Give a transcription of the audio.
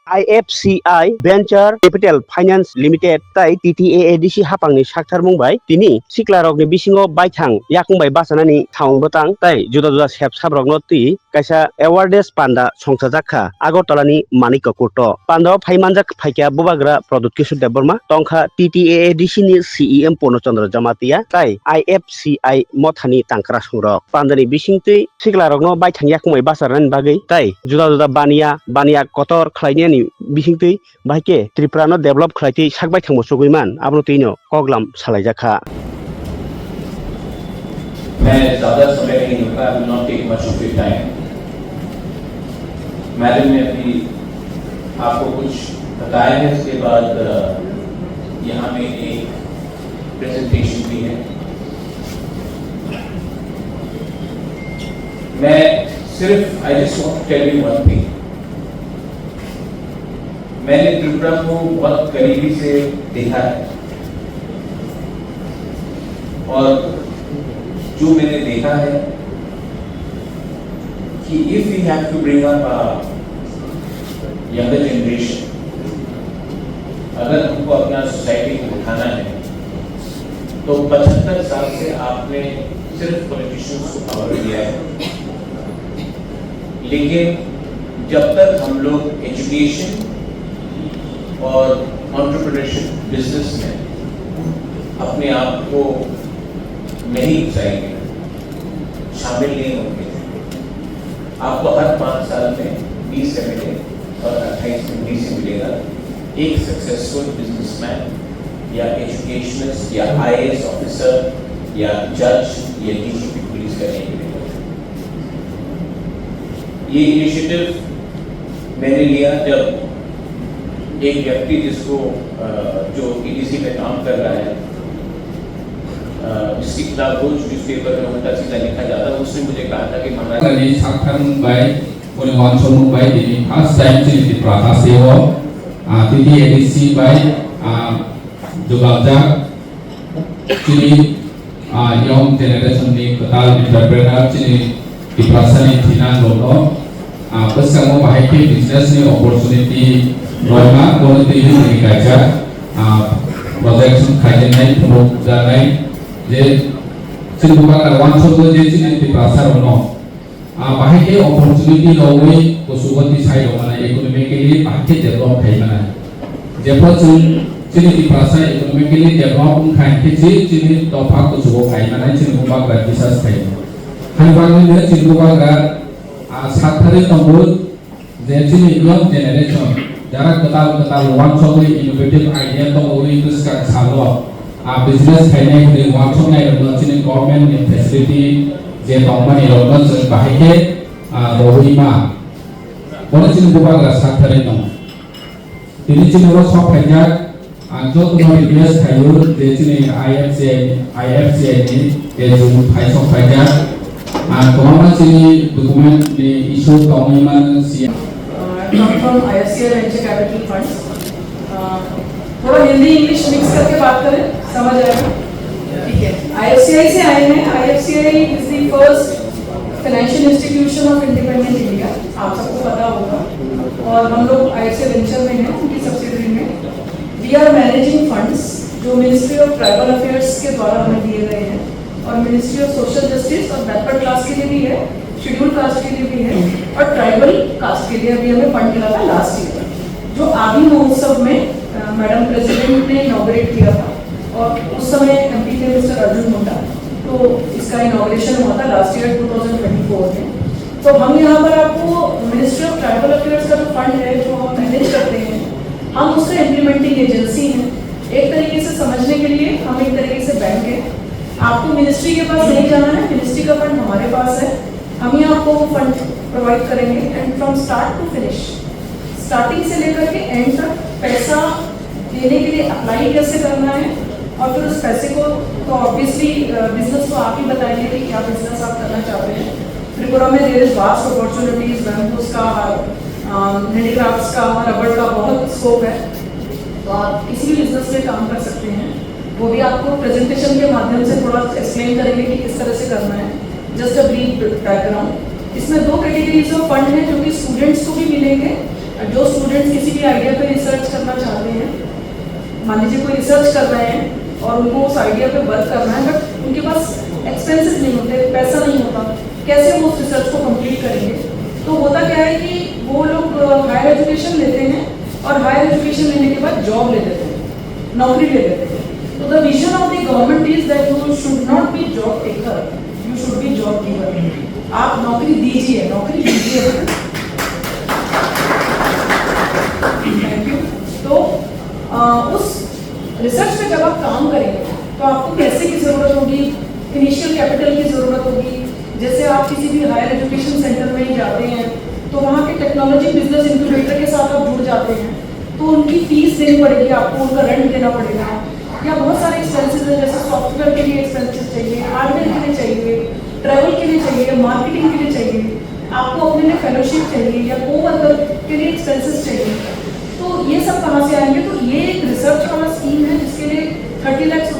IFCI Venture Capital Finance Limited tai TTAADC hapangni sakthar mungbai tini siklarokni bisingo baithang yakungbai basanani thawngbatang tai juda juda sep sabrokno tui kaisa awareness panda songsajakha Agartalani Manika Kurto panda phaimanjak phaikya bubagra Pradut Kishor Debbarma tongkha TTAADC ni CEM Purnochandra Jamatia tai IFCI mothani tangkra songrok pandani bisingtui siklarokno baithang yakungbai basanani bagai tai juda juda bania kotor khlaini bisingtui bahike Tripura no develop khlaiti sakbai thangbo sugaiman abno tino koglam salaijakha मैं ज़्यादा समय नहीं लूँगा, I will not take much of your time. Madam ने अभी आपको कुछ बताया है, इसके बाद यहाँ में एक प्रेजेंटेशन भी है। मैं सिर्फ I just want to tell you one thing. मैंने त्रिपुरा को बहुत करीबी से देखा है और जो मैंने देखा है कि if we have to bring up a younger generation, अगर हमको अपना सोसाइटी को उठाना है तो 75 साल से आपने सिर्फ पॉलिटिशियंस को पावर दिया है, लेकिन जब तक हम लोग एजुकेशन और एंटरप्रेन्योरशिप बिजनेस में अपने आप को नहीं घुसाएंगे, शामिल नहीं होंगे, आपको हर 5 साल में 20 MLA और 28 MP से मिलेगा एक सक्सेसफुल बिजनेसमैन या एजुकेशनिस्ट या IAS ऑफिसर या जज या DGP पुलिस का नहीं मिलेगा। ये इनिशिएटिव मैंने लिया जब एक व्यक्ति जिसको जो EDC में काम कर रहा है, जिसकी किताब रोज न्यूज़पेपर में उल्टा सीधा लिखा जाता है, उसने मुझे कहा था कि महाराज साखन बाय पुणे वांचन बाय दिनी फर्स्ट टाइम चिनि प्राथा सेव TTAADC बाय जुगाजा चिनि यंग जेनेरेशन नि कताल एंटरप्रेन्योर चिनि दिप्रासानि थिना लोनो पसंग बाय के बिजनेस नि अपॉर्चुनिटी रोमा कोनति नि गाजा प्रोजेक्ट खायनाय प्रमोट जानाय जे चिनबुका वांचन जे चिनि दिप्रासा रोनो बाहाय के अपॉर्चुनिटी लवै कुसुगति साइड माने इकोनॉमिकली बाहाय डेवलप खायमाना जेफोर चिनि दिप्रासा इकोनॉमिकली डेवलप खायके चिनि तफा कुसुगो खायमाना चिनबुका ग्राटिसास खाय हानबांनि चिनबुका साथारि नंगौ जे चिनि यंग जेनेरेशन जरा कताल वांचन इनोवेटिव आइडिया दंगौरि गोसका सालो बिजनेस खायनाय हुदि वांचन नायनो चिनि गवर्नमेंट नि फेसिलिटी जे दंमानि रोनो जों बाहायके रहिमा कोन चिनि बुबाग्रा साथारि दं दिनि चिनि रो सफायजा जो तुनो बिजनेस खायो जे चिनि IFCI नि जे जों फाइ सफायजा कोमा चिनि डॉक्यूमेंट नि इशू दंमान सी from IFCI Venture Capital Funds। थोड़ा हिंदी इंग्लिश मिक्स करके बात करें, समझ आएगा? ठीक है। IFCI से आए हैं। IFCI is the first financial institution of independent India, आप सबको पता होगा। और हम लोग IFCI Venture में हैं, उनकी सब्सिडरी में। We are managing funds जो Ministry of Tribal Affairs के द्वारा हमें दिए गए हैं और Ministry of Social Justice और बैकवर्ड क्लास के लिए भी है, शेड्यूल कास्ट के लिए भी है और ट्राइबल कास्ट के लिए भी हमें फंड मिला था लास्ट ईयर, जो आदि महोत्सव में मैडम प्रेसिडेंट ने इनॉग्रेट किया था और उस समय MP थे मिस्टर अर्जुन मुंडा, तो इसका इनॉग्रेशन हुआ था लास्ट ईयर 2024 में। तो हम यहाँ पर आपको मिनिस्ट्री ऑफ ट्राइबल अफेयर्स का जो फंड है जो हम मैनेज करते हैं, हम उसका इम्प्लीमेंटिंग एजेंसी हैं। एक तरीके से समझने के लिए हम एक तरीके से बैंक है, आपको मिनिस्ट्री के पास नहीं जाना है, मिनिस्ट्री का फंड हमारे पास है, हम ही आपको फंड प्रोवाइड करेंगे and from start to finish, starting से लेकर के एंड तक पैसा देने के लिए अप्लाई कैसे करना है और फिर उस पैसे को तो ऑब्वियसली बिजनेस को आप ही बताएंगे कि क्या बिजनेस आप करना चाहते हैं। त्रिपुरा में there is vast opportunities, bamboos का, हैंडीक्राफ्ट्स का, रबड़ का बहुत स्कोप है, तो आप किसी भी बिजनेस में काम कर सकते हैं। वो भी आपको प्रेजेंटेशन के माध्यम से थोड़ा एक्सप्लेन करेंगे कि किस तरह से करना है। जस्ट अ ब्रीफ बैकग्राउंड, इसमें 2 कैटेगरीज ऑफ फंड हैं जो कि स्टूडेंट्स को भी मिलेंगे जो स्टूडेंट्स किसी भी आइडिया पे रिसर्च करना चाहते हैं, मान लीजिए कोई रिसर्च कर रहे हैं और उनको उस आइडिया पे वर्क करना है, बट उनके पास एक्सपेंसेस नहीं होते, पैसा नहीं होता, कैसे वो उस रिसर्च को कंप्लीट करेंगे? तो होता क्या है कि वो लोग हायर एजुकेशन लेते हैं और हायर एजुकेशन लेने के बाद जॉब ले लेते हैं, नौकरी ले लेते हैं। तो the vision of the government is that you should not be job taker, you should be job giver. आप नौकरी दीजिए, नौकरी दीजिए। Thank you. तो उस रिसर्च पे जब आप काम करेंगे तो आपको पैसे की ज़रूरत होगी, इनिशियल कैपिटल की ज़रूरत होगी। जैसे आप किसी भी हायर एजुकेशन सेंटर में जाते हैं तो वहाँ के टेक्नोलॉजी बिजनेस इंक्यूबेटर के साथ आप जुड़ जाते हैं, तो उनकी फीस देनी पड़ेगी आपको, उनका रेंट देना पड़ेगा, या बहुत सारे एक्सपेंसेस हैं, जैसे सॉफ्टवेयर के लिए एक्सपेंसेस चाहिए, हार्डवेयर के लिए चाहिए, ट्रैवल के लिए चाहिए, मार्केटिंग के लिए चाहिए, आपको अपने लिए फेलोशिप चाहिए या को वर्कर के लिए एक्सपेंसेस चाहिए। तो ये सब कहाँ से आएंगे? तो